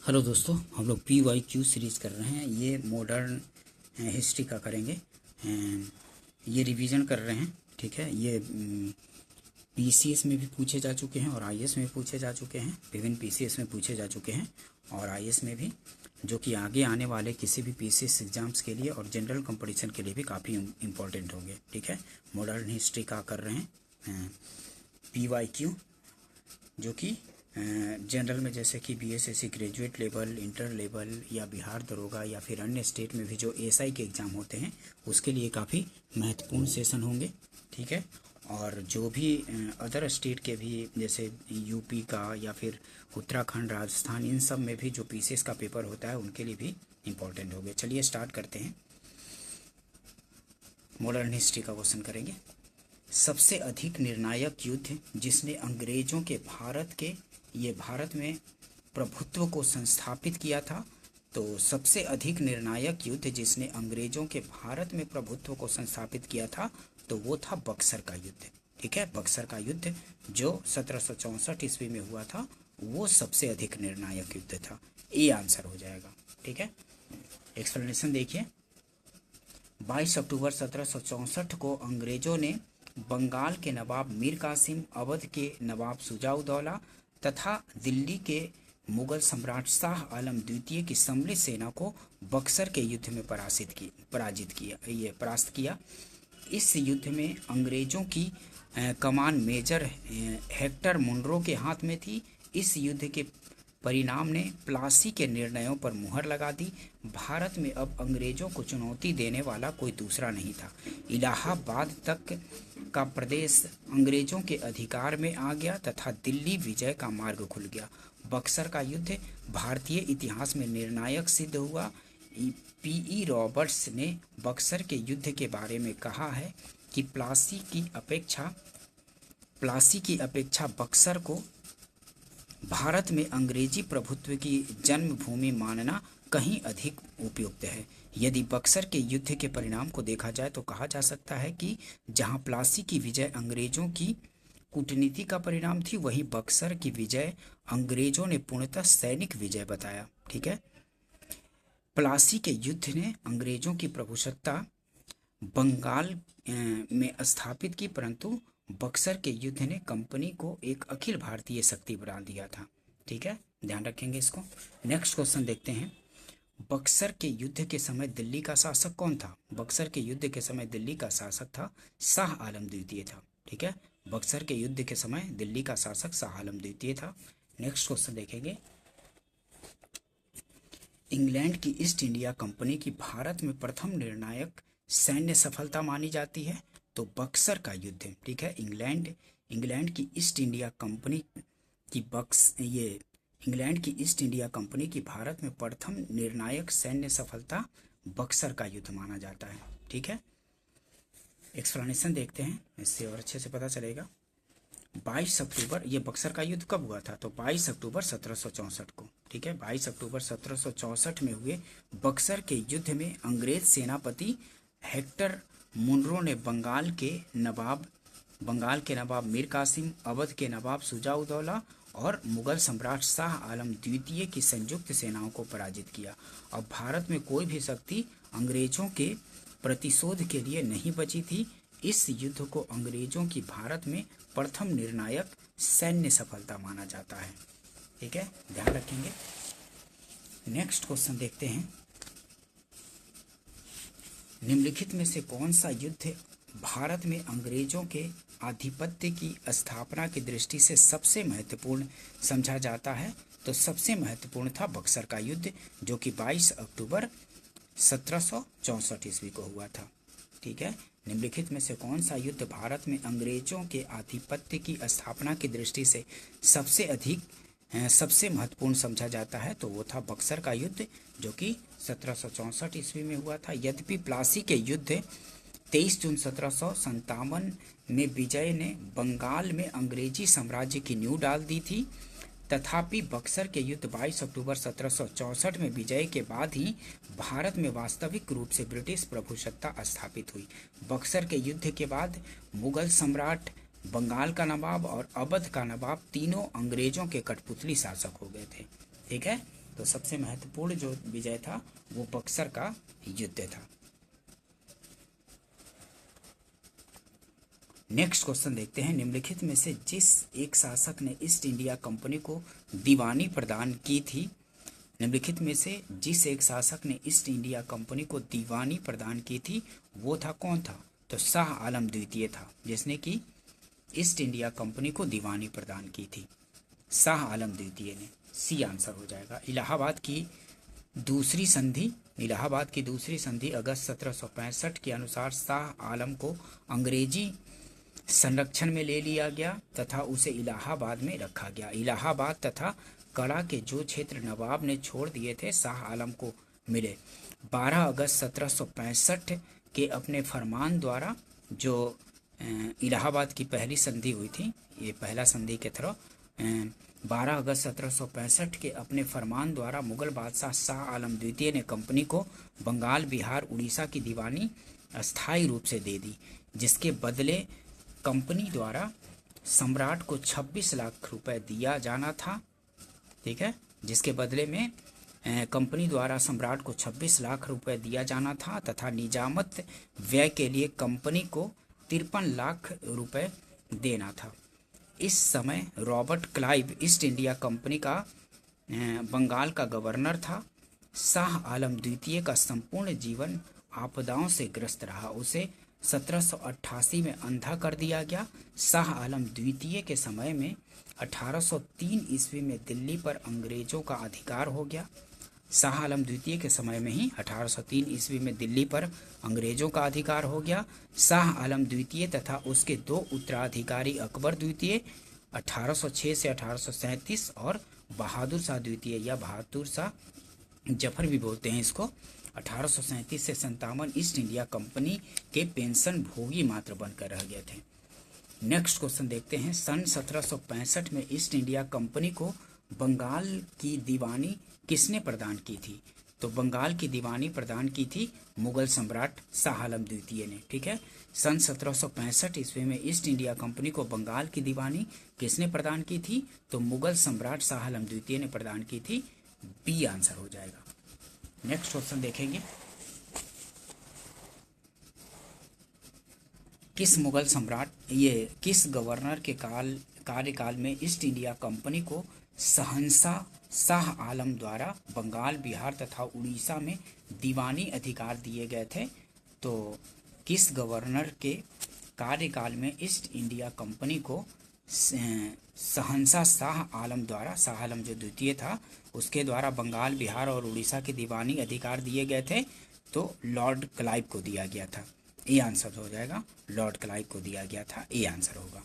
Hello दोस्तों, हम लोग PYQ सीरीज़ कर रहे हैं। ये मॉडर्न हिस्ट्री का करेंगे। ये रिवीजन कर रहे हैं, ठीक है। ये PCS में भी पूछे जा चुके हैं और IAS में भी पूछे जा चुके हैं। विभिन्न PCS में पूछे जा चुके हैं और IAS में भी, जो कि आगे आने वाले किसी भी PCS एग्ज़ाम्स के लिए और जनरल कंपटीशन के लिए भी काफ़ी इम्पोर्टेंट होंगे, ठीक है। मॉडर्न हिस्ट्री का कर रहे हैं PYQ, जो कि जनरल में जैसे कि BSSC graduate level, inter level या बिहार दरोगा या फिर अन्य स्टेट में भी जो SI के एग्ज़ाम होते हैं उसके लिए काफ़ी महत्वपूर्ण सेशन होंगे, ठीक है। और जो भी अदर स्टेट के भी जैसे UP का या फिर उत्तराखंड, राजस्थान, इन सब में भी जो PCS का पेपर होता है उनके लिए भी इम्पोर्टेंट होंगे। चलिए स्टार्ट करते हैं। मॉडर्न हिस्ट्री का क्वेश्चन करेंगे। सबसे अधिक निर्णायक युद्ध जिसने अंग्रेजों के भारत में प्रभुत्व को संस्थापित किया था, तो सबसे अधिक निर्णायक युद्ध जिसने अंग्रेजों के भारत में प्रभुत्व को संस्थापित किया था तो वो था बक्सर का युद्ध, ठीक है। बक्सर का युद्ध जो 1764 ईस्वी में हुआ था वो सबसे अधिक निर्णायक युद्ध था। ये आंसर हो जाएगा, ठीक है। एक्सप्लेनेशन देखिए। 22 अक्टूबर 1764 को अंग्रेजों ने बंगाल के नवाब मीर कासिम, अवध के नवाब शुजा-उद-दौला तथा दिल्ली के मुगल सम्राट शाह आलम द्वितीय की सम्मिलित सेना को बक्सर के युद्ध में परास्त किया। इस युद्ध में अंग्रेजों की कमान मेजर हेक्टर मुनरो के हाथ में थी। इस युद्ध के परिणाम ने प्लासी के निर्णयों पर मुहर लगा दी। भारत में अब अंग्रेजों को चुनौती देने वाला कोई दूसरा नहीं था। इलाहाबाद तक का प्रदेश अंग्रेजों के अधिकार में आ गया तथा दिल्ली विजय का मार्ग खुल गया। बक्सर का युद्ध भारतीय इतिहास में निर्णायक सिद्ध हुआ। P.E. रॉबर्ट्स ने बक्सर के युद्ध के बारे में कहा है कि प्लासी की अपेक्षा बक्सर को भारत में अंग्रेजी प्रभुत्व की जन्मभूमि मानना कहीं अधिक उपयुक्त है। यदि बक्सर के युद्ध के परिणाम को देखा जाए तो कहा जा सकता है कि जहां प्लासी की विजय अंग्रेजों की कूटनीति का परिणाम थी, वहीं बक्सर की विजय अंग्रेजों ने पूर्णतः सैनिक विजय बताया, ठीक है। प्लासी के युद्ध ने अंग्रेजों की प्रभुसत्ता बंगाल में स्थापित की, परंतु बक्सर के युद्ध ने कंपनी को एक अखिल भारतीय शक्ति बना दिया था, ठीक है। ध्यान रखेंगे इसको। नेक्स्ट क्वेश्चन देखते हैं। बक्सर के युद्ध के समय दिल्ली का शासक कौन था? बक्सर के युद्ध के समय दिल्ली का शासक था शाह आलम द्वितीय था, ठीक है। बक्सर के युद्ध के समय दिल्ली का शासक शाह आलम द्वितीय था। नेक्स्ट क्वेश्चन देखेंगे। इंग्लैंड की ईस्ट इंडिया कंपनी की भारत में प्रथम निर्णायक सैन्य सफलता मानी जाती है तो बक्सर का युद्ध, ठीक है। इंग्लैंड की ईस्ट इंडिया कंपनी की भारत में प्रथम निर्णायक सैन्य सफलता बक्सर का युद्ध माना जाता है, ठीक है। एक्सप्लेनेशन देखते हैं, इससे और अच्छे से पता चलेगा। 22 अक्टूबर, ये बक्सर का युद्ध कब हुआ था? तो 22 अक्टूबर 1764 को, ठीक है। 22 अक्टूबर 1764 में हुए बक्सर के युद्ध में अंग्रेज सेनापति हेक्टर मुनरो ने बंगाल के नवाब मीर कासिम, अवध के नवाब शुजा-उद-दौला और मुगल सम्राट शाह आलम द्वितीय की संयुक्त सेनाओं को पराजित किया। अब भारत में कोई भी शक्ति अंग्रेजों के प्रतिशोध के लिए नहीं बची थी। इस युद्ध को अंग्रेजों की भारत में प्रथम निर्णायक सैन्य सफलता माना जाता है, ठीक है। ध्यान रखेंगे। नेक्स्ट क्वेश्चन देखते हैं। निम्नलिखित में से कौन सा युद्ध भारत में अंग्रेजों के आधिपत्य की स्थापना की दृष्टि से सबसे महत्वपूर्ण समझा जाता है? तो सबसे महत्वपूर्ण था बक्सर का युद्ध, जो कि 22 अक्टूबर 1764 ईस्वी को हुआ था, ठीक है। निम्नलिखित में से कौन सा युद्ध भारत में अंग्रेजों के आधिपत्य की स्थापना की दृष्टि से सबसे महत्वपूर्ण समझा जाता है? तो वो था बक्सर का युद्ध, जो कि 1764 ईस्वी में हुआ था। यद्यपि प्लासी के युद्ध 23 जून 1757 में विजय ने बंगाल में अंग्रेजी साम्राज्य की नींव डाल दी थी, तथापि बक्सर के युद्ध 22 अक्टूबर 1764 में विजय के बाद ही भारत में वास्तविक रूप से ब्रिटिश प्रभुसत्ता स्थापित हुई। बक्सर के युद्ध के बाद मुगल सम्राट, बंगाल का नवाब और अवध का नवाब तीनों अंग्रेजों के कठपुतली शासक हो गए थे, ठीक है। तो सबसे महत्वपूर्ण जो विजय था वो बक्सर का युद्ध था। नेक्स्ट क्वेश्चन देखते हैं, निम्नलिखित में से जिस एक शासक ने ईस्ट इंडिया कंपनी को दीवानी प्रदान की थी, निम्नलिखित में से जिस एक शासक ने ईस्ट इंडिया कंपनी को दीवानी प्रदान की थी वो था कौन था? तो शाह आलम द्वितीय था जिसने कि ईस्ट इंडिया कंपनी को दीवानी प्रदान की थी, शाह आलम द्वितीय ने। सी आंसर हो जाएगा। इलाहाबाद की दूसरी संधि अगस्त 1765 के अनुसार शाह आलम को अंग्रेजी संरक्षण में ले लिया गया तथा उसे इलाहाबाद में रखा गया। इलाहाबाद तथा कड़ा के जो क्षेत्र नवाब ने छोड़ दिए थे शाह आलम को मिले। 12 अगस्त 1765 के अपने फरमान द्वारा, जो इलाहाबाद की पहली संधि हुई थी, ये पहला संधि के थ्रू 12 अगस्त 1765 के अपने फरमान द्वारा मुगल बादशाह शाह आलम द्वितीय ने कंपनी को बंगाल, बिहार, उड़ीसा की दीवानी अस्थायी रूप से दे दी, जिसके बदले कंपनी द्वारा सम्राट को 26 लाख रुपए दिया जाना था। ठीक है, जिसके बदले में कंपनी द्वारा सम्राट को 26 लाख रुपए दिया जाना था तथा निजामत व्यय के लिए कंपनी को 53 लाख रुपए देना था। इस समय Robert Clive east India company का बंगाल का गवर्नर था। शाह आलम द्वितीय का संपूर्ण जीवन आपदाओं से ग्रस्त रहा। उसे 1788 में अंधा कर दिया गया। शाह आलम द्वितीय के समय में 1803 ईस्वी में दिल्ली पर अंग्रेजों का अधिकार हो गया। शाह आलम द्वितीय के समय में ही 1803 ईस्वी में दिल्ली पर अंग्रेजों का अधिकार हो गया। शाह आलम द्वितीय तथा उसके दो उत्तराधिकारी अकबर द्वितीय 1806 से 1837 और बहादुर शाह द्वितीय या बहादुर शाह जफर भी बोलते हैं इसको, 1837 से 57 ईस्ट इंडिया कंपनी के पेंशन भोगी मात्र बनकर रह गए थे। नेक्स्ट क्वेश्चन देखते हैं, सन 1765 में ईस्ट इंडिया कंपनी को बंगाल की दीवानी किसने प्रदान की थी? तो बंगाल की दीवानी प्रदान की थी मुगल सम्राट शाह आलम द्वितीय ने। ठीक है, सन 1765 ईस्वी में ईस्ट इंडिया कंपनी को बंगाल की दीवानी किसने प्रदान की थी? तो मुगल सम्राट शाह आलम द्वितीय ने प्रदान की थी। बी आंसर हो जाएगा। नेक्स्ट क्वेश्चन देखेंगे, किस मुगल सम्राट किस गवर्नर के कार्यकाल में ईस्ट इंडिया कंपनी को शहंशाह शाह आलम द्वारा बंगाल, बिहार तथा उड़ीसा में दीवानी अधिकार दिए गए थे? तो किस गवर्नर के कार्यकाल में ईस्ट इंडिया कंपनी को शहंशाह शाह आलम द्वारा, शाह आलम जो द्वितीय था उसके द्वारा बंगाल, बिहार और उड़ीसा की दीवानी अधिकार दिए गए थे? तो लॉर्ड क्लाइव को दिया गया था। ए आंसर हो जाएगा, लॉर्ड क्लाइव को दिया गया था। ए आंसर होगा।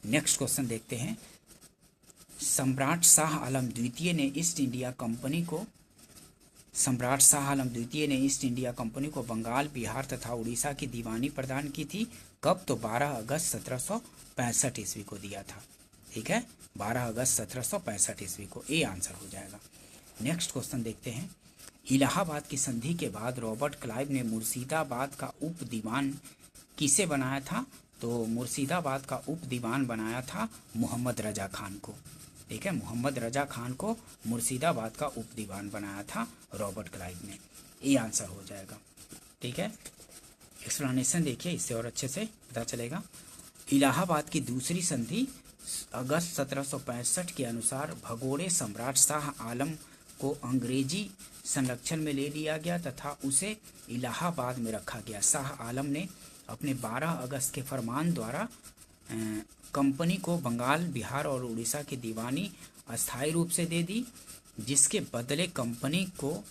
नेक्स्ट क्वेश्चन देखते हैं, सम्राट शाह आलम द्वितीय ने ईस्ट इंडिया कंपनी को बंगाल, बिहार तथा उड़ीसा की दीवानी प्रदान की थी। कब? तो 12 अगस्त 1765 ईस्वी को दिया था। ठीक है, 12 अगस्त 1765 ईस्वी को। ए आंसर हो जाएगा। नेक्स्ट क्वेश्चन देखते हैं, इलाहाबाद की संधि के बाद रॉबर्ट क्लाइव ने मुर्शिदाबाद का उप दीवान किसे बनाया था? तो मुर्शिदाबाद का उप दीवान बनाया था मोहम्मद रजा खान को। ठीक है, मोहम्मद रजा खान को मुर्शिदाबाद का उप दीवान बनाया था रॉबर्ट क्लाइव ने। ये आंसर हो जाएगा। ठीक है, एक्सप्लेनेशन देखिए, इससे और अच्छे से पता चलेगा। इलाहाबाद की दूसरी संधि अगस्त 1765 के अनुसार भगोड़े सम्राट शाह आलम को अंग्रेजी संरक्षण में ले लिया गया तथा उसे इलाहाबाद में रखा गया। शाह आलम ने अपने 12 अगस्त के फरमान द्वारा कंपनी को बंगाल, बिहार और उड़ीसा की दीवानी अस्थायी रूप से दे दी, जिसके बदले कंपनी को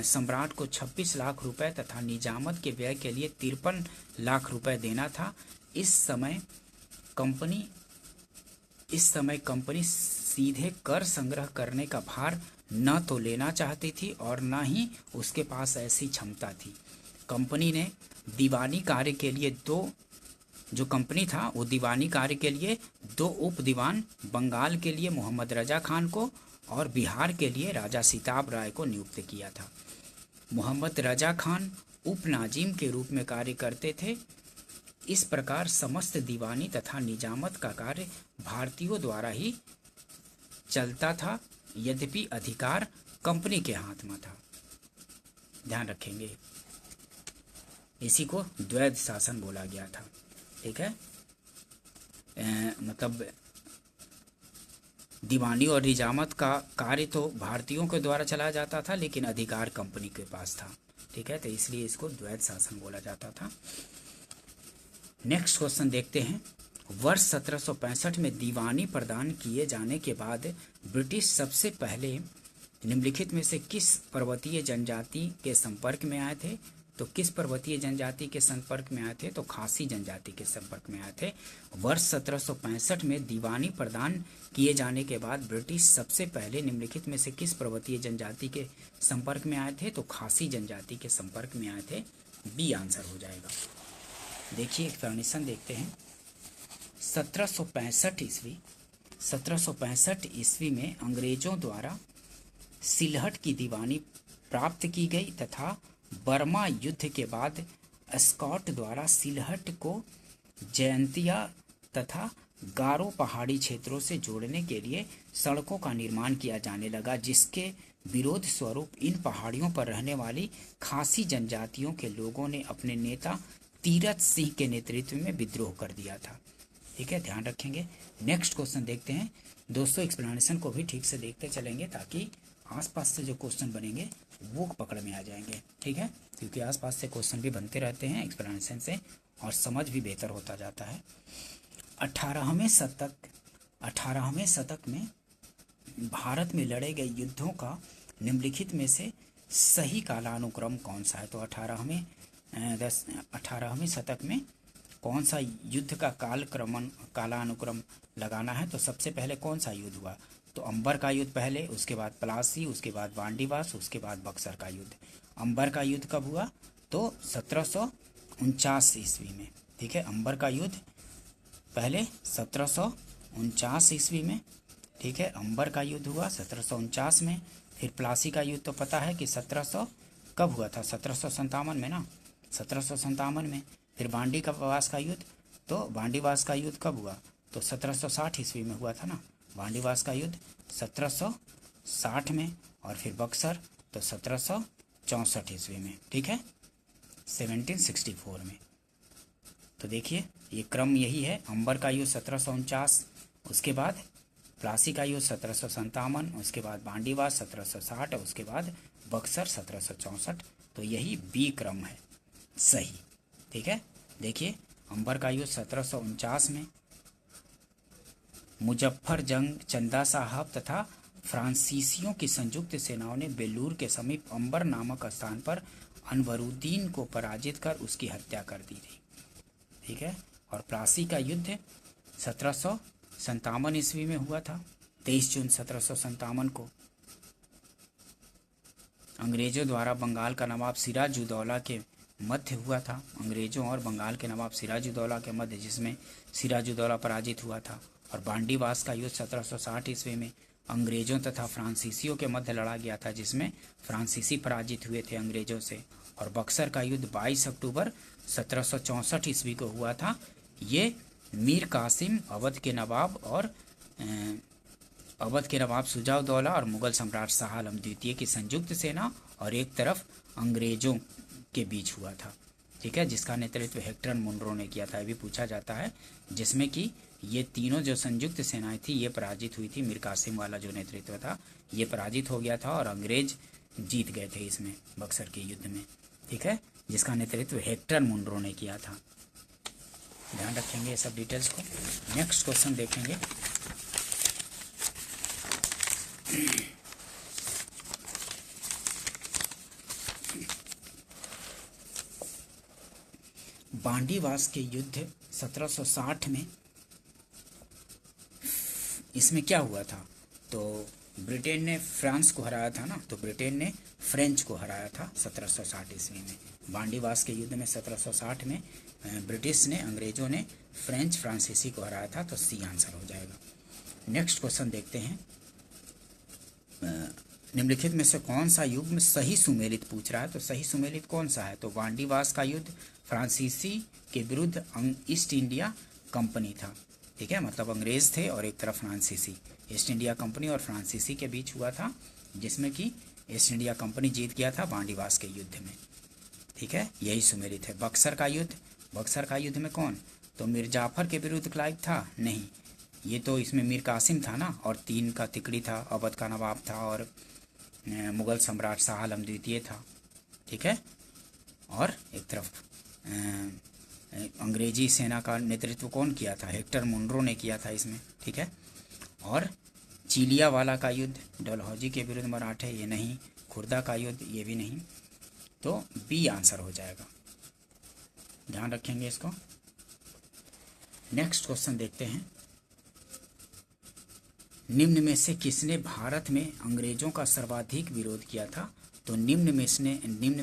सम्राट को 26 लाख रुपए तथा निजामत के व्यय के लिए 53 लाख रुपए देना था। इस समय कंपनी सीधे कर संग्रह करने का भार न तो लेना चाहती थी और न ही उसके पास ऐसी क्षमता थी। कंपनी ने दीवानी कार्य के लिए दो उप दीवान, बंगाल के लिए मोहम्मद रजा खान को और बिहार के लिए राजा सिताब राय को नियुक्त किया था। मोहम्मद रजा खान उप नाजिम के रूप में कार्य करते थे। इस प्रकार समस्त दीवानी तथा निजामत का कार्य भारतीयों द्वारा ही चलता था। यद्यपि अधिकार कंपनी के हाथ में था। ध्यान रखेंगे, इसी को द्वैध शासन बोला गया था। ठीक है, मतलब दीवानी और निजामत का कार्य तो भारतीयों के द्वारा चलाया जाता था, लेकिन अधिकार कंपनी के पास था। ठीक है, तो इसलिए इसको द्वैध शासन बोला जाता था। नेक्स्ट क्वेश्चन देखते हैं। वर्ष 1765 में दीवानी प्रदान किए जाने के बाद ब्रिटिश सबसे पहले निम्नलिखित में से किस पर्वतीय जनजाति के संपर्क में आए थे? तो किस पर्वतीय जनजाति के संपर्क में आए थे? तो खासी जनजाति के संपर्क में आए थे। वर्ष 1765 में दीवानी प्रदान किए जाने के बाद ब्रिटिश सबसे पहले निम्नलिखित में से किस पर्वतीय जनजाति के संपर्क में आए थे? तो खासी जनजाति के संपर्क में आए थे। बी आंसर हो जाएगा। देखिए एक्सप्लेनेशन देखते हैं। 1765 ईस्वी में अंग्रेजों द्वारा सिलहट की दीवानी प्राप्त की गई तथा बर्मा युद्ध के बाद स्कॉट द्वारा सिलहट को जयंतिया तथा गारो पहाड़ी क्षेत्रों से जोड़ने के लिए सड़कों का निर्माण किया जाने लगा, जिसके विरोध स्वरूप इन पहाड़ियों पर रहने वाली खासी जनजातियों के लोगों ने अपने नेता तीरथ सिंह के नेतृत्व में विद्रोह कर दिया था। ठीक है, ध्यान रखेंगे। नेक्स्ट क्वेश्चन देखते हैं। दोस्तों एक्सप्लेनेशन को भी ठीक से देखते चलेंगे ताकि आसपास से जो क्वेश्चन बनेंगे वो पकड़ में आ जाएंगे। ठीक है, क्योंकि आसपास से क्वेश्चन भी बनते रहते हैं एक्सप्लेनेशन से और समझ भी बेहतर होता जाता है। 18वें शतक में भारत में लड़े गए युद्धों का निम्नलिखित में से सही कालानुक्रम कौन सा है? तो 18वें शतक में कौन सा युद्ध का कालानुक्रम लगाना है? तो सबसे पहले कौन सा युद्ध हुआ? तो अंबर का युद्ध पहले, उसके बाद प्लासी, उसके बाद वांडीवास, उसके बाद बक्सर का युद्ध। अंबर का युद्ध कब हुआ? तो 1749 ईस्वी में। ठीक है, अंबर का युद्ध पहले 1749 ईस्वी में। ठीक है, अंबर का युद्ध हुआ 1749 में। फिर प्लासी का युद्ध तो पता है कि 1700 कब हुआ था? 1757 में ना, 1757 में। फिर वांडीवास का युद्ध, तो वांडीवास का युद्ध कब हुआ? तो 1760 ईस्वी में हुआ था ना, वांडीवास का युद्ध 1760 में। और फिर बक्सर तो 1764 ईस्वी में। ठीक है, 1764 में। तो देखिए ये क्रम यही है। अंबर का युद्ध 1749, उसके बाद प्लासी का युद्ध 1757, उसके बाद वांडीवास 1760 और उसके बाद बक्सर 1764। तो यही बी क्रम है सही। ठीक है, देखिए अंबर का युद्ध 1749 में मुजफ्फर जंग, चंदा साहब तथा फ्रांसीसियों की संयुक्त सेनाओं ने बेलूर के समीप अंबर नामक स्थान पर अनवरुद्दीन को पराजित कर उसकी हत्या कर दी थी। ठीक है, और प्लासी का युद्ध 1757 ईस्वी में हुआ था। 23 जून 1757 को अंग्रेजों द्वारा बंगाल का नवाब सिराजुद्दौला के मध्य हुआ था। अंग्रेजों और बंगाल के नवाब सिराजुद्दौला के मध्य, जिसमें सिराजुद्दौला पराजित हुआ था। और वांडीवास का युद्ध 1760 ईस्वी में अंग्रेजों तथा फ्रांसीसियों के मध्य लड़ा गया था, जिसमें फ्रांसीसी पराजित हुए थे अंग्रेजों से। और बक्सर का युद्ध 22 अक्टूबर 1764 ईस्वी को हुआ था। ये मीर कासिम, अवध के नवाब शुजाउद्दौला और मुगल सम्राट शाह आलम द्वितीय की संयुक्त सेना और एक तरफ अंग्रेजों के बीच हुआ था। ठीक है, जिसका नेतृत्व हेक्टर मुनरो ने किया था। ये भी पूछा जाता है, जिसमें कि ये तीनों जो संयुक्त सेनाएं थी ये पराजित हुई थी। मीर कासिम वाला जो नेतृत्व था ये पराजित हो गया था और अंग्रेज जीत गए थे इसमें, बक्सर के युद्ध में। ठीक है, जिसका नेतृत्व हेक्टर मुनरो ने किया था। ध्यान रखेंगे ये सब डिटेल्स को। नेक्स्ट क्वेश्चन देखेंगे। वांडीवास के युद्ध 1760 में इसमें क्या हुआ था? तो ब्रिटेन ने फ्रांस को हराया था ना, तो ब्रिटेन ने फ्रेंच को हराया था 1760 ईस्वी में। वांडीवास के युद्ध में 1760 में ब्रिटिश ने, अंग्रेजों ने फ्रांसीसी को हराया था। तो सी आंसर हो जाएगा। नेक्स्ट क्वेश्चन देखते हैं। निम्नलिखित में से कौन सा युग में सही सुमेलित पूछ रहा है? तो सही सुमेलित कौन सा है? तो वांडीवास का युद्ध फ्रांसीसी के विरुद्ध ईस्ट इंडिया कंपनी था। ठीक है, मतलब अंग्रेज़ थे और एक तरफ फ्रांसीसी। ईस्ट इंडिया कंपनी और फ्रांसीसी के बीच हुआ था, जिसमें कि ईस्ट इंडिया कंपनी जीत गया था बांडीवास के युद्ध में। ठीक है, यही सुमेलित है। बक्सर का युद्ध, बक्सर का युद्ध में कौन, तो मीर जाफ़र के विरुद्ध क्लाइव था, नहीं, ये तो इसमें मीर कासिम था ना, और 3 का तिकड़ी था, अवध का नवाब था, और मुग़ल सम्राट शाह आलम द्वितीय था। ठीक है, और एक तरफ अंग्रेजी सेना का नेतृत्व कौन किया था, हेक्टर मुनरो ने किया था इसमें। ठीक है, और चिलियावाला का युद्ध, डलहौजी के विरुद्ध मराठे, ये नहीं, खुर्दा का युद्ध, ये भी नहीं, तो बी आंसर हो जाएगा, ध्यान रखेंगे इसको। नेक्स्ट क्वेश्चन देखते हैं, निम्न में से किसने भारत में अंग्रेजों का सर्वाधिक विरोध किया था, तो निम्न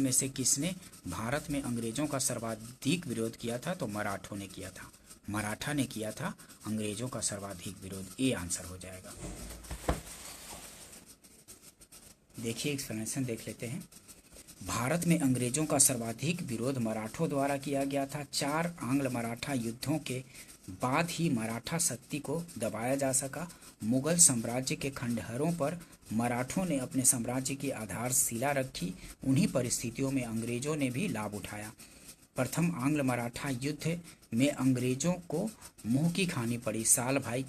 में से किसने भारत में अंग्रेजों का सर्वाधिक विरोध किया था, तो मराठों ने किया था, मराठा ने किया था अंग्रेजों का सर्वाधिक विरोध, ए आंसर हो जाएगा। देखिए एक्सप्लेनेशन देख लेते हैं। भारत में अंग्रेजों का सर्वाधिक विरोध मराठों द्वारा किया गया था। 4 आंग्ल मराठा युद्धों के बाद ही मराठा शक्ति को दबाया जा सका। मुगल साम्राज्य के खंडहरों पर मराठों ने अपने साम्राज्य की आधारशिला रखी। उन्हीं परिस्थितियों में अंग्रेजों ने भी लाभ उठाया। प्रथम आंग्ल मराठा युद्ध में अंग्रेजों को मुंह की खानी पड़ी। साल भाई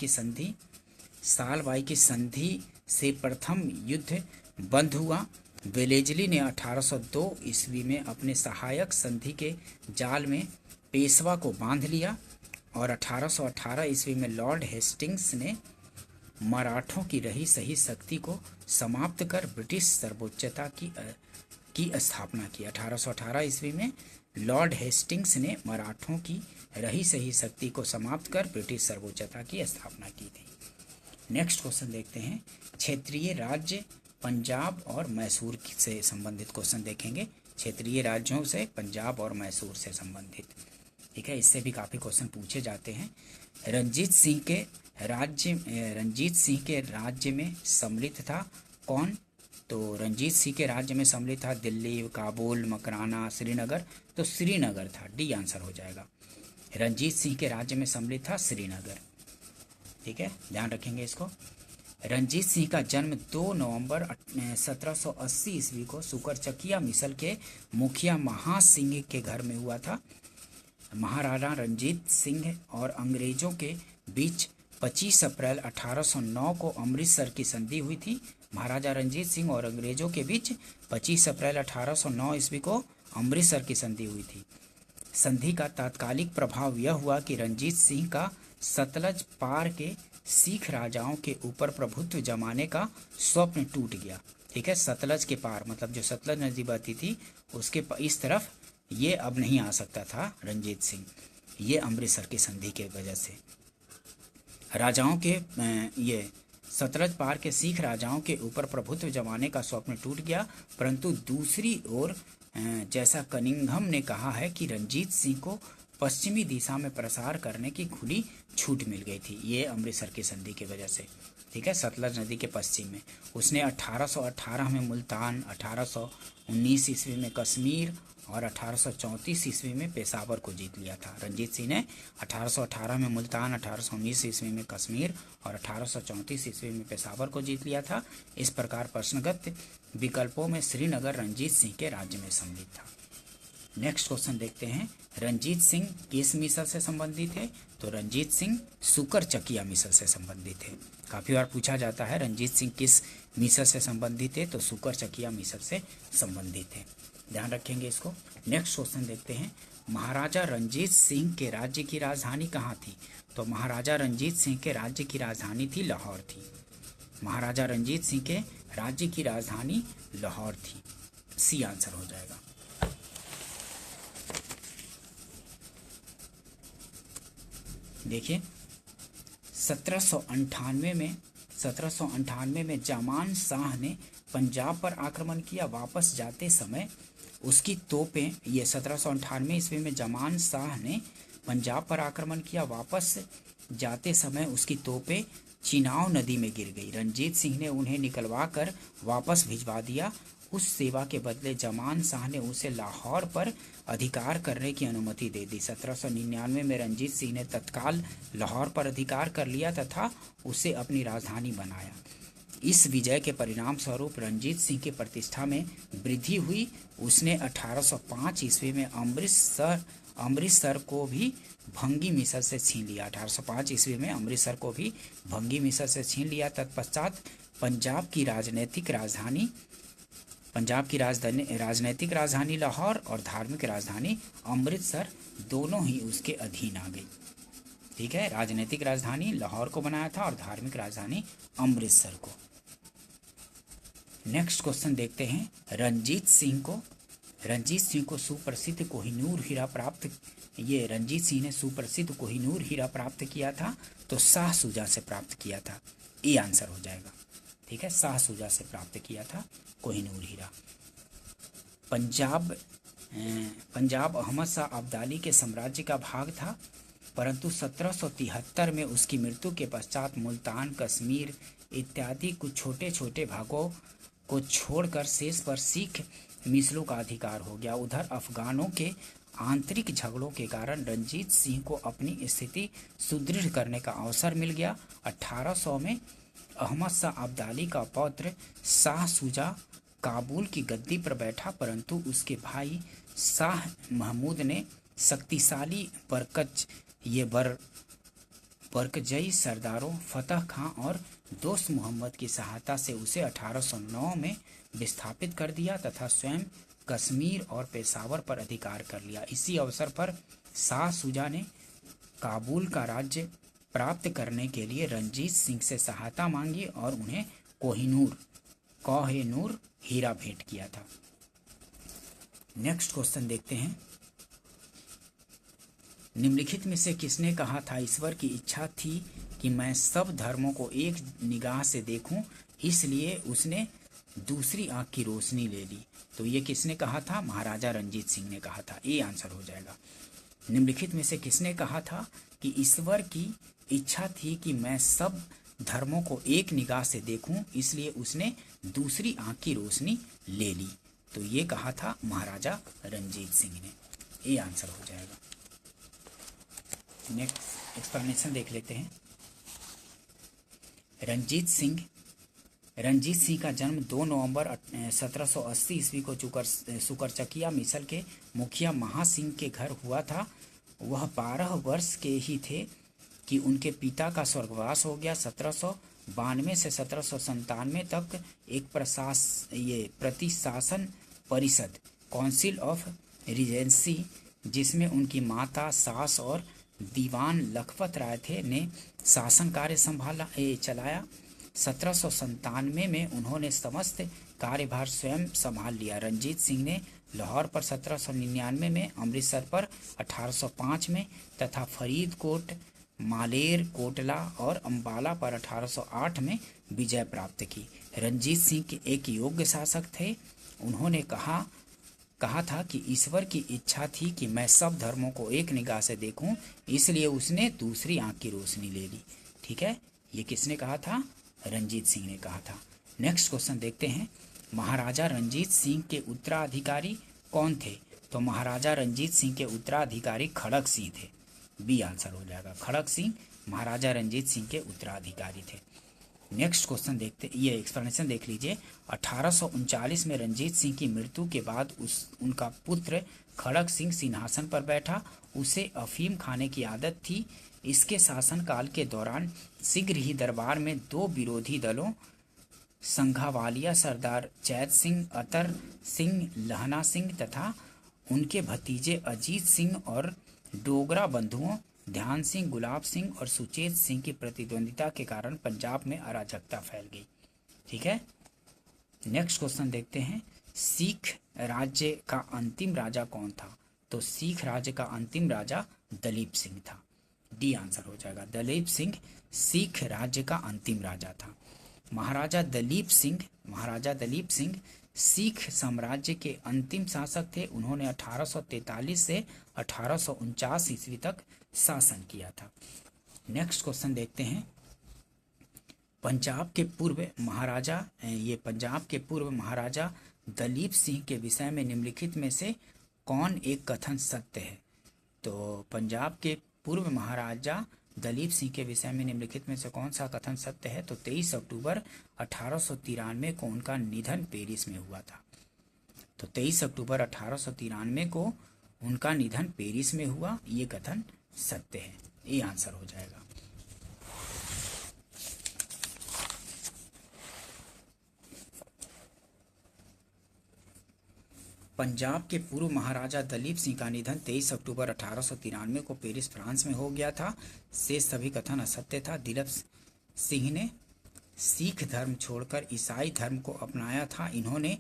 की संधि से प्रथम युद्ध बंद हुआ। वेलेजली ने 1802 ईस्वी में अपने सहायक संधि के जाल में पेशवा को बांध लिया और 1818 ईस्वी में लॉर्ड हेस्टिंग्स ने मराठों की रही सही शक्ति को समाप्त कर ब्रिटिश सर्वोच्चता की स्थापना की। 1818 ईस्वी में लॉर्ड हेस्टिंग्स ने मराठों की रही सही शक्ति को समाप्त कर ब्रिटिश सर्वोच्चता की स्थापना की थी। नेक्स्ट क्वेश्चन देखते हैं, क्षेत्रीय राज्य पंजाब और मैसूर से संबंधित क्वेश्चन देखेंगे। क्षेत्रीय राज्यों से पंजाब और मैसूर से संबंधित, ठीक है, इससे भी काफ़ी क्वेश्चन पूछे जाते हैं। रंजीत सिंह के राज्य में सम्मिलित था कौन, तो रंजीत सिंह के राज्य में सम्मिलित था दिल्ली, काबुल, मकराना, श्रीनगर, तो श्रीनगर था, डी आंसर हो जाएगा। रंजीत सिंह के राज्य में सम्मिलित था श्रीनगर। ठीक है, ध्यान रखेंगे इसको। रंजीत सिंह का जन्म 2 नवंबर 1780 ईस्वी को सुकरचकिया मिसल के मुखिया महासिंह के घर में हुआ था। महाराणा रंजीत सिंह और अंग्रेजों के बीच 25 अप्रैल 1809 को अमृतसर की संधि हुई थी। महाराजा रंजीत सिंह और अंग्रेजों के बीच 25 अप्रैल 1809 ईस्वी को अमृतसर की संधि हुई थी। संधि का तात्कालिक प्रभाव यह हुआ कि रंजीत सिंह का सतलज पार के सिख राजाओं के ऊपर प्रभुत्व जमाने का स्वप्न टूट गया। ठीक है, सतलज के पार मतलब जो सतलज नदी बहती थी उसके इस तरफ ये अब नहीं आ सकता था रंजीत सिंह, ये अमृतसर की संधि के वजह से राजाओं के ये सतलज पार के सिख राजाओं के ऊपर प्रभुत्व जमाने का स्वप्न टूट गया। परंतु दूसरी ओर जैसा कनिंघम ने कहा है कि रंजीत सिंह को पश्चिमी दिशा में प्रसार करने की खुली छूट मिल गई थी, ये अमृतसर की संधि की वजह से। ठीक है, सतलज नदी के पश्चिम में उसने 1818 में मुल्तान, 1819 ईस्वी में कश्मीर और 1834 ईस्वी में पेशावर को जीत लिया था। रंजीत सिंह ने 1818 में मुल्तान, 1819 ईस्वी में कश्मीर और 1834 ईस्वी में पेशावर को जीत लिया था। इस प्रकार प्रश्नगत विकल्पों में श्रीनगर रंजीत सिंह के राज्य में सम्मिलित था। नेक्स्ट क्वेश्चन देखते हैं, रंजीत सिंह किस मिसल से संबंधित है, तो रंजीत सिंह सुकरचकिया मिसल से संबंधित है। काफ़ी बार पूछा जाता है रंजीत सिंह किस मिसल से संबंधित है, तो सुकरचकिया मिसल से संबंधित है, ध्यान रखेंगे इसको। नेक्स्ट क्वेश्चन देखते हैं, महाराजा रंजीत सिंह के राज्य की राजधानी कहाँ थी, तो महाराजा रंजीत सिंह के राज्य की राजधानी थी लाहौर थी। महाराजा रंजीत सिंह के राज्य की राजधानी लाहौर थी, सी आंसर हो जाएगा। देखिए 1798 में जामान शाह ने पंजाब पर आक्रमण किया। वापस जाते समय उसकी तोपें, ये 1798 ईस्वी में जामान शाह ने पंजाब पर आक्रमण किया। वापस जाते समय उसकी तोपें चिनाव नदी में गिर गई। रणजीत सिंह ने उन्हें निकलवा कर वापस भिजवा दिया। उस सेवा के बदले जमान शाह ने उसे लाहौर पर अधिकार करने की अनुमति दे दी। 1799 में रणजीत सिंह ने तत्काल लाहौर पर अधिकार कर लिया तथा उसे अपनी राजधानी बनाया। इस विजय के परिणाम स्वरूप रणजीत सिंह की प्रतिष्ठा में वृद्धि हुई। उसने 1805 ईस्वी में अमृतसर को भी भंगी मिसर से छीन लिया। 1805 ईस्वी में अमृतसर को भी भंगी मिसर से छीन लिया। तत्पश्चात पंजाब की राजनैतिक राजधानी लाहौर और धार्मिक राजधानी अमृतसर दोनों ही उसके अधीन आ गई। ठीक है, राजनीतिक राजधानी लाहौर को बनाया था और धार्मिक राजधानी अमृतसर को। नेक्स्ट क्वेश्चन देखते हैं। रणजीत सिंह को सुप्रसिद्ध कोहिनूर हीरा प्राप्त, ये रणजीत सिंह ने सुप्रसिद्ध कोहिनूर हीरा प्राप्त किया था तो शाह शुजा से प्राप्त किया था। ये आंसर हो जाएगा। ठीक है, शाह शुजा से प्राप्त किया था कोहिनूर हीरा। पंजाब अहमद शाह अब्दाली के साम्राज्य का भाग था, परंतु 1773 में उसकी मृत्यु के पश्चात मुल्तान, कश्मीर इत्यादि कुछ छोटे छोटे भागों को छोड़कर शेष पर सिख मिसलों का अधिकार हो गया। उधर अफगानों के आंतरिक झगड़ों के कारण रणजीत सिंह को अपनी स्थिति सुदृढ़ करने का अवसर मिल गया। 1800 में अहमद शाह अब्दाली का पौत्र शाह शुजा काबुल की गद्दी पर बैठा, परंतु उसके भाई शाह महमूद ने शक्तिशाली बरकजई सरदारों फतह खां और दोस्त मोहम्मद की सहायता से उसे 1809 में विस्थापित कर दिया तथा स्वयं कश्मीर और पेशावर पर अधिकार कर लिया। इसी अवसर पर शाह शुजा ने काबुल का राज्य प्राप्त करने के लिए रणजीत सिंह से सहायता मांगी और उन्हें कोहिनूर हीरा भेंट किया था। नेक्स्ट क्वेश्चन देखते हैं। निम्नलिखित में से किसने कहा था ईश्वर की इच्छा थी कि मैं सब धर्मों को एक निगाह से देखूं, इसलिए उसने दूसरी आंख की रोशनी ले ली। तो ये किसने कहा था? महाराजा रणजीत सिंह ने कहा था। ये आंसर हो जाएगा। निम्नलिखित में से किसने कहा था कि ईश्वर की इच्छा थी कि मैं सब धर्मों को एक निगाह से देखूं, इसलिए उसने दूसरी आंख की रोशनी ले ली। तो ये कहा था महाराजा रणजीत सिंह ने। ये आंसर हो जाएगा। नेक्स्ट एक्सप्लेनेशन देख लेते हैं। रणजीत सिंह का जन्म 2 नवंबर 1780 ईस्वी को सुकरचकिया मिसल के मुखिया महासिंह के घर हुआ था। वह 12 वर्ष के ही थे कि उनके पिता का स्वर्गवास हो गया। 1792 से 1797 तक एक प्रतिशासन परिषद काउंसिल ऑफ रीजेंसी, जिसमें उनकी माता, सास और दीवान लखपत राय थे, ने शासन कार्य चलाया। 1797 में उन्होंने समस्त कार्यभार स्वयं संभाल लिया। रणजीत सिंह ने लाहौर पर 1799 में, अमृतसर पर 1805 में तथा फरीदकोट, मालेर कोटला और अंबाला पर 1808 में विजय प्राप्त की। रणजीत सिंह एक योग्य शासक थे। उन्होंने कहा था कि ईश्वर की इच्छा थी कि मैं सब धर्मों को एक निगाह से देखूं, इसलिए उसने दूसरी आंख की रोशनी ले ली। ठीक है, ये किसने कहा था? रणजीत सिंह ने कहा था। नेक्स्ट क्वेश्चन देखते हैं। महाराजा रणजीत सिंह के उत्तराधिकारी कौन थे? तो महाराजा रणजीत सिंह के उत्तराधिकारी खड़क सिंह थे। बी आंसर हो जाएगा। खड़क सिंह महाराजा रणजीत सिंह के उत्तराधिकारी थे। नेक्स्ट क्वेश्चन देखते, ये एक्सप्लेनेशन देख लीजिए। 1839 में रणजीत सिंह की मृत्यु के बाद उनका पुत्र खड़क सिंह सिंहासन पर बैठा। उसे अफीम खाने की आदत थी। इसके शासनकाल के दौरान शीघ्र ही दरबार में 2 विरोधी दलों, संघावालिया सरदार चैत सिंह, अतर सिंह, लहना सिंह तथा उनके भतीजे अजीत सिंह और डोगरा बंधुओं ध्यान सिंह, गुलाब सिंह और सुचेत सिंह की प्रतिद्वंदिता के कारण पंजाब में अराजकता फैल गई। ठीक है, नेक्स्ट क्वेश्चन देखते हैं। सिख राज्य का अंतिम राजा कौन था? तो सिख राज्य का अंतिम राजा दलीप सिंह था। डी आंसर हो जाएगा। दलीप सिंह सिख राज्य का अंतिम राजा था। महाराजा दलीप सिंह सिख साम्राज्य के अंतिम शासक थे। उन्होंने 1843 से 1849 ईस्वी तक शासन किया था। नेक्स्ट क्वेश्चन देखते हैं। पंजाब के पूर्व महाराजा पंजाब के पूर्व महाराजा दलीप सिंह के विषय में निम्नलिखित में से कौन एक कथन सत्य है? तो पंजाब के पूर्व महाराजा दलीप सिंह के विषय में निम्नलिखित में से कौन सा कथन सत्य है? तो 23 अक्टूबर 1893 को उनका निधन पेरिस में हुआ था। तो 23 अक्टूबर 1893 को उनका निधन पेरिस में हुआ, ये कथन सत्य है। ये आंसर हो जाएगा। पंजाब के पूर्व महाराजा दलीप सिंह का निधन 23 अक्टूबर 1893 को पेरिस फ्रांस में हो गया था। शेष सभी कथन असत्य था। दलीप सिंह ने सिख धर्म छोड़कर ईसाई धर्म को अपनाया था। इन्होंने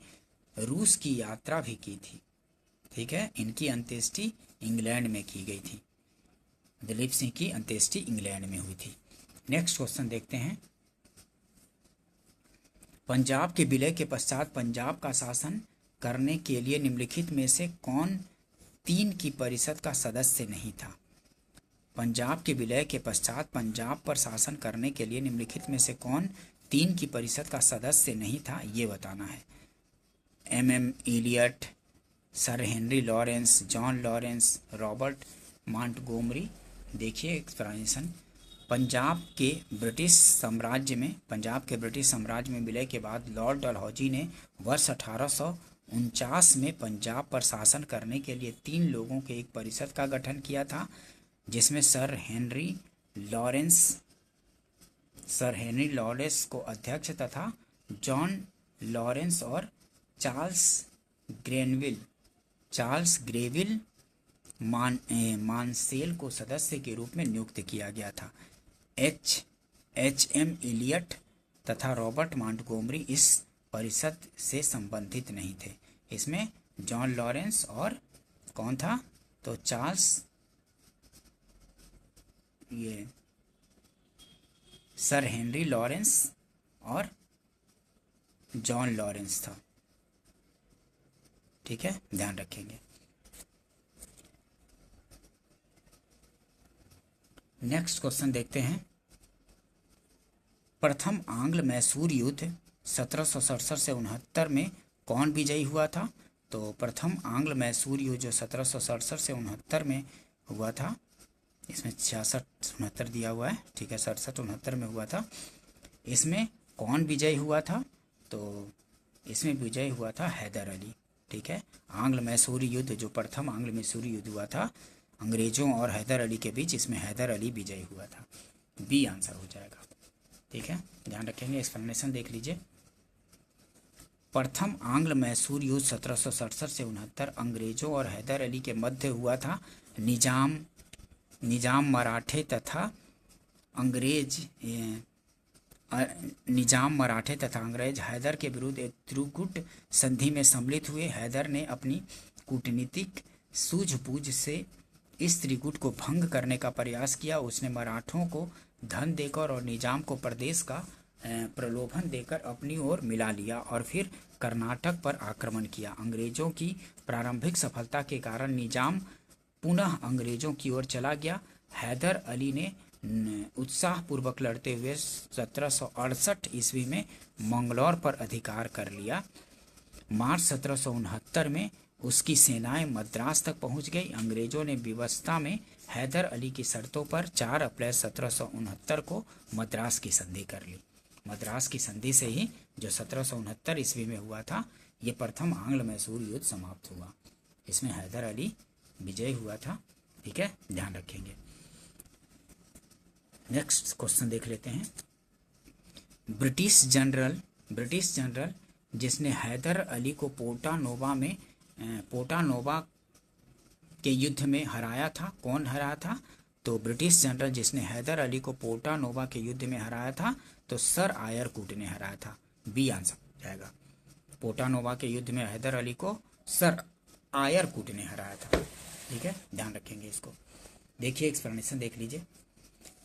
रूस की यात्रा भी की थी। ठीक है, इनकी अंत्येष्टि इंग्लैंड में की गई थी। दलीप सिंह की अंत्येष्टि इंग्लैंड में हुई थी। नेक्स्ट क्वेश्चन देखते हैं। पंजाब के विलय के पश्चात पंजाब का शासन करने के लिए निम्नलिखित में से कौन 3 की परिषद का सदस्य नहीं था? पंजाब के विलय के पश्चात पंजाब पर शासन करने के लिए निम्नलिखित में से कौन 3 की परिषद का सदस्य नहीं था, ये बताना है। MM Elliot, sir Henry Lawrence, John Lawrence, Robert Montgomery. देखिए एक्सप्लेनेशन। पंजाब के ब्रिटिश साम्राज्य में विलय के बाद लॉर्ड डलहौजी ने वर्ष 1849 में पंजाब पर शासन करने के लिए 3 लोगों के एक परिषद का गठन किया था, जिसमें सर हेनरी लॉरेंस को अध्यक्ष तथा जॉन लॉरेंस और चार्ल्स ग्रेविल मानसेल को सदस्य के रूप में नियुक्त किया गया था। HM इलियट तथा रॉबर्ट मॉन्टगोमरी इस परिषद से संबंधित नहीं थे। इसमें जॉन लॉरेंस और कौन था? तो सर हेनरी लॉरेंस और जॉन लॉरेंस था। ठीक है, ध्यान रखेंगे। नेक्स्ट क्वेश्चन देखते हैं। प्रथम आंग्ल मैसूर युद्ध 1767 से 69 में कौन विजयी हुआ था? तो प्रथम आंग्ल मैसूर युद्ध जो 1767 से 69 में हुआ था, इसमें 66-69 दिया हुआ है। ठीक है, 67-69 में हुआ था। इसमें कौन विजयी हुआ था? तो इसमें विजयी हुआ था हैदर अली। ठीक है, आंग्ल मैसूरी युद्ध जो प्रथम आंग्ल मैसूरी युद्ध हुआ था अंग्रेजों और हैदर अली के बीच, इसमें हैदर अली विजयी हुआ था। बी आंसर हो जाएगा। ठीक है, ध्यान रखेंगे। एक्सप्लेनेशन देख लीजिए। प्रथम आंग्ल मैसूर युद्ध 1767 से 69 अंग्रेजों और हैदर अली के मध्य हुआ था। निजाम मराठे तथा अंग्रेज हैदर के विरुद्ध एक त्रिकूट संधि में सम्मिलित हुए। हैदर ने अपनी कूटनीतिक सूझबूझ से इस त्रिकूट को भंग करने का प्रयास किया। उसने मराठों को धन देकर और निजाम को प्रदेश का प्रलोभन देकर अपनी ओर मिला लिया और फिर कर्नाटक पर आक्रमण किया। अंग्रेजों की प्रारंभिक सफलता के कारण निजाम पुनः अंग्रेजों की ओर चला गया। हैदर अली ने उत्साहपूर्वक लड़ते हुए 1768 ईस्वी में मंगलौर पर अधिकार कर लिया। मार्च 1769 में उसकी सेनाएं मद्रास तक पहुंच गई। अंग्रेजों ने विवशता में हैदर अली की शर्तों पर 4 अप्रैल 1769 को मद्रास की संधि कर ली। मद्रास की संधि से ही जो 1769 ईस्वी में हुआ था, ये प्रथम आंग्ल मैसूर युद्ध समाप्त हुआ। इसमें हैदर अली विजय हुआ था। ठीक है, ध्यान रखेंगे। नेक्स्ट क्वेश्चन देख लेते हैं। ब्रिटिश जनरल जिसने हैदर अली को पोर्टा-नोवा के युद्ध में हराया था, कौन हराया था? तो ब्रिटिश जनरल जिसने हैदर अली को पोर्टा-नोवा के युद्ध में हराया था, तो सर आयरकूट ने हराया था। बी आंसर हो जाएगा। पोर्टा-नोवा के युद्ध में हैदर अली को सर आयरकूट ने हराया था। ठीक है, ध्यान रखेंगे इसको। देखिए एक्सप्लेनेशन देख लीजिए।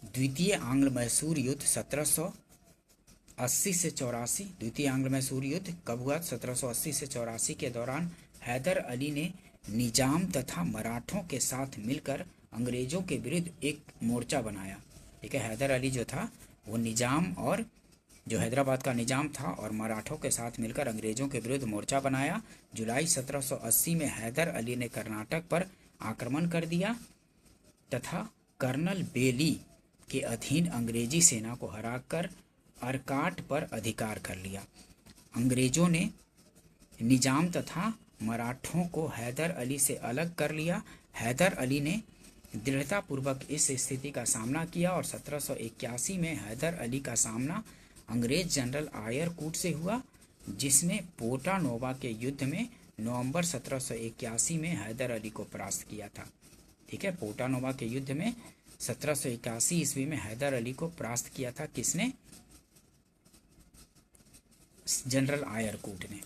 द्वितीय आंग्ल मैसूर युद्ध 1780 से 84। द्वितीय आंग्ल मैसूर युद्ध कब हुआ? 1780 से 84 के दौरान हैदर अली ने निजाम तथा मराठों के साथ मिलकर अंग्रेजों के विरुद्ध एक मोर्चा बनाया। ठीक है, हैदर अली जो था वो निजाम और जो हैदराबाद का निजाम था और मराठों के साथ मिलकर अंग्रेजों के विरुद्ध मोर्चा बनाया। जुलाई 1780 में हैदर अली ने कर्नाटक पर आक्रमण कर दिया तथा कर्नल बेली के अधीन अंग्रेजी सेना को हराकर अरकाट पर अधिकार कर लिया। अंग्रेजों ने निजाम तथा मराठों को हैदर अली से अलग कर लिया। हैदर अली ने दृढ़तापूर्वक इस स्थिति का सामना किया और 1781 में हैदर अली का सामना अंग्रेज जनरल आयर कूट से हुआ, जिसने पोटा नोवा के युद्ध में नवंबर 1781 में हैदर अली को परास्त किया था। ठीक है, पोटा नोवा के युद्ध में 1781 ईस्वी में हैदर अली को परास्त किया था। किसने? जनरल आयर कूट ने।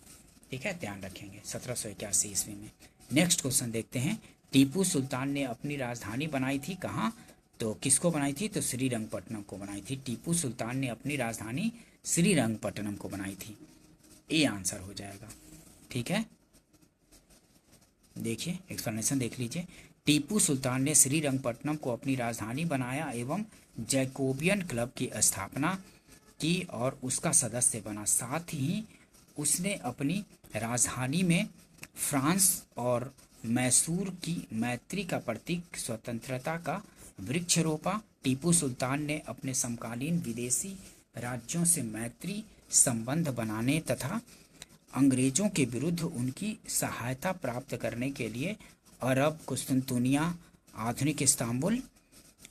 ठीक है, ध्यान रखेंगे 1781 ईस्वी में। नेक्स्ट क्वेश्चन देखते हैं। टीपू सुल्तान ने अपनी राजधानी बनाई थी कहाँ? तो किसको बनाई थी? तो श्रीरंगपट्टनम को बनाई थी। टीपू सुल्तान ने अपनी राजधानी श्रीरंगपट्टनम को बनाई थी। ये आंसर हो जाएगा। ठीक है, देखिए एक्सप्लेनेशन देख लीजिए। टीपू सुल्तान ने श्रीरंगपट्टनम को अपनी राजधानी बनाया एवं जैकोबियन क्लब की स्थापना की और उसका सदस्य बना। साथ ही उसने अपनी राजधानी में फ्रांस और मैसूर की मैत्री का प्रतीक स्वतंत्रता का वृक्ष रोपा। टीपू सुल्तान ने अपने समकालीन विदेशी राज्यों से मैत्री संबंध बनाने तथा अंग्रेजों के विरुद्ध उनकी सहायता प्राप्त करने के लिए अरब, कुस्तुनतुनिया, आधुनिक इस्तांबुल,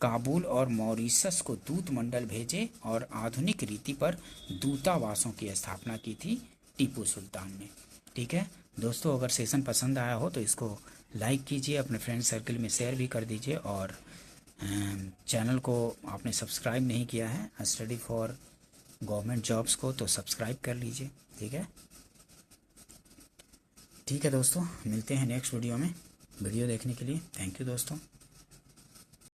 काबुल और मॉरिशस को दूत मंडल भेजे और आधुनिक रीति पर दूतावासों की स्थापना की थी टीपू सुल्तान ने। ठीक है दोस्तों, अगर सेशन पसंद आया हो तो इसको लाइक कीजिए, अपने फ्रेंड सर्कल में शेयर भी कर दीजिए और चैनल को आपने सब्सक्राइब नहीं किया है स्टडी फॉर गवर्नमेंट जॉब्स को तो सब्सक्राइब कर लीजिए। ठीक है दोस्तों, मिलते हैं नेक्स्ट वीडियो में। वीडियो देखने के लिए थैंक यू दोस्तों।